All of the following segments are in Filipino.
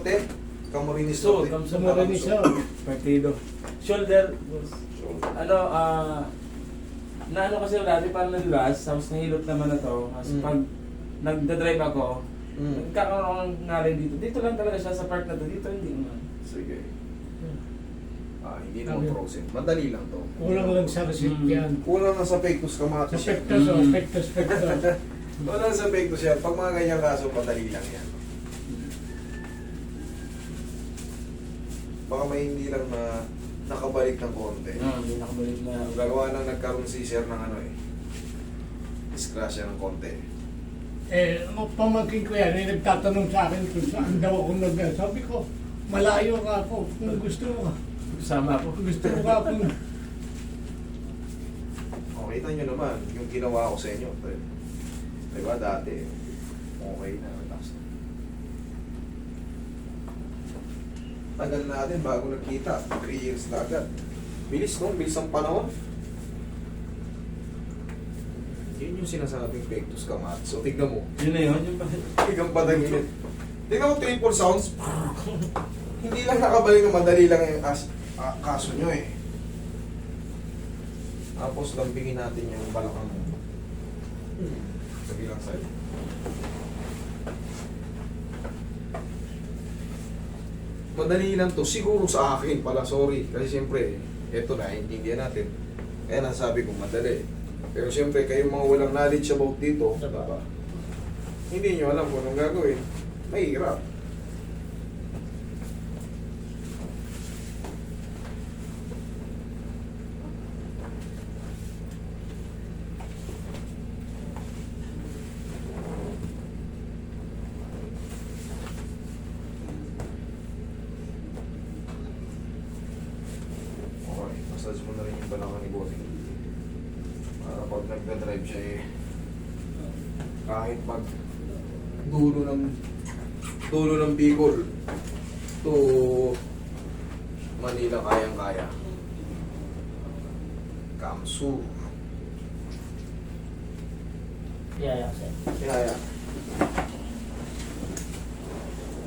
Norte? Camarines So, Norte? sa Camarines Partido. Shoulder. Ano, naano kasi dati parang nadulas, tapos nahilot naman na to. Kasi pag nagda-drive ako, nagkakaroon ako ng ngalan dito. Dito lang talaga siya sa part na to. Dito hindi naman. Sige. Hindi naman frozen. Madali lang to. Kulang lang sa receipt yan. Kulang na sa pectus Sa kamatis yan. pectus, pectus. Kulang sa pectus yan. Pag mga ganyang kaso, madali lang yan. Baka may hindi lang na nakabalik ng konti. Hindi nakabalik na. Gagawa na nagkaroon si sir ng ano eh. Disgrasya ng konti. Pamangkin ko yan, nagtatanong sa akin kung saan daw ako sabi ko, malayo ka ako. Kung gusto mo, Sama ako. gusto mo ka akong Kita nyo naman, yung ginawa ko sa inyo. Diba dati, okay na, relax na. Tagal natin bago nagkita, 3 years na agad. Bilis no? Bilis ang panahon. Yun yung sinasabing pectus kamatis. So tignan mo. Yun na yun. Yung Tignan pa tagilid. Tignan mo triple sounds. Hindi lang nakabalik na madali lang yung kaso nyo eh. Tapos lambingin natin yung balakang mo. Sa bilang side. Madali lang to. Siguro sa akin pala, sorry. Kasi siyempre, eto na, intindihan natin. Kaya nasabi ko madali. Pero siyempre, kayong mga walang knowledge about dito, diba? Hindi nyo alam kung anong gagawin. Mahirap. Okay, massage mo na rin yung balakang ni Bossing. Para pag nagda-drive siya eh, kahit pag dulo ng Bicol to Manila kayang-kaya. Kamsu. yaya sir. Kaya,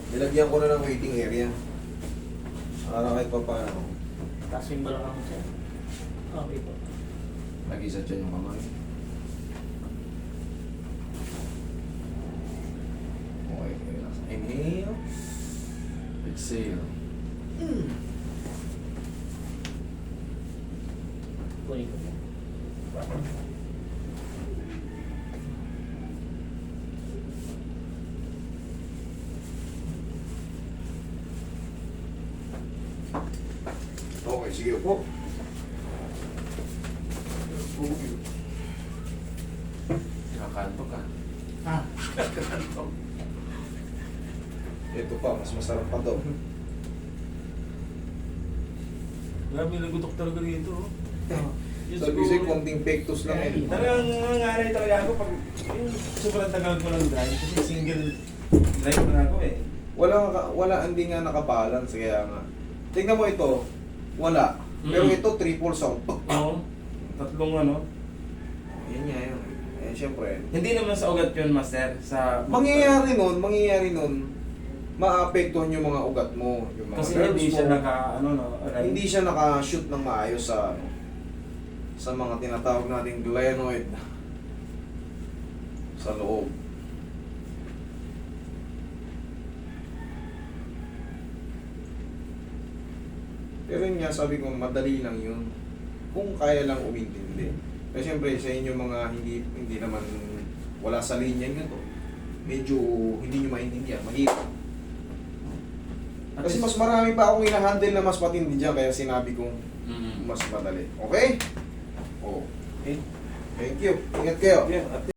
nilagyan ko na ng waiting area. Para kahit pa paano, Tapos yung balakang mo sir. Okay po. nag-isa dyan yung kamay. Okay, relax. Inhale. Exhale. Kunin ko po. Okay, sige po. Nakakanto ka. Ah, Nakakanto. Ito pa, mas masarap pa to. Grabe nagutok talaga dito. Sabi sa'yo, konting pectus lang eh. Talagang nangangaray talaga ako pag yung sobrang tagal ko lang drive. Kasi single drive na ako eh. Wala, hindi nga nakabalance, kaya nga. Tingnan mo ito, wala. Pero ito, triple sound. Oo. Tatlong ano. Yan nga yun. Eh, syempre. Hindi naman sa ugat yun, master. Sa Mangyayari nun, maapektuhan yung mga ugat mo. Yung mga kasi nerves hindi siya mo. hindi Hindi siya naka-shoot ng maayos sa mga tinatawag nating glenoid sa loob. Pero yun nga, sabi ko, madali lang yun. Kung kaya lang umintindi. Kasi siyempre, sa inyo mga hindi naman wala sa linya nyo to, medyo hindi nyo maintindihan, mahirap. Kasi mas marami pa akong hinahandle na mas matindi dyan, kaya sinabi kong mas madali. Okay? Oh. Okay. Thank you. Ingat kayo. Yeah,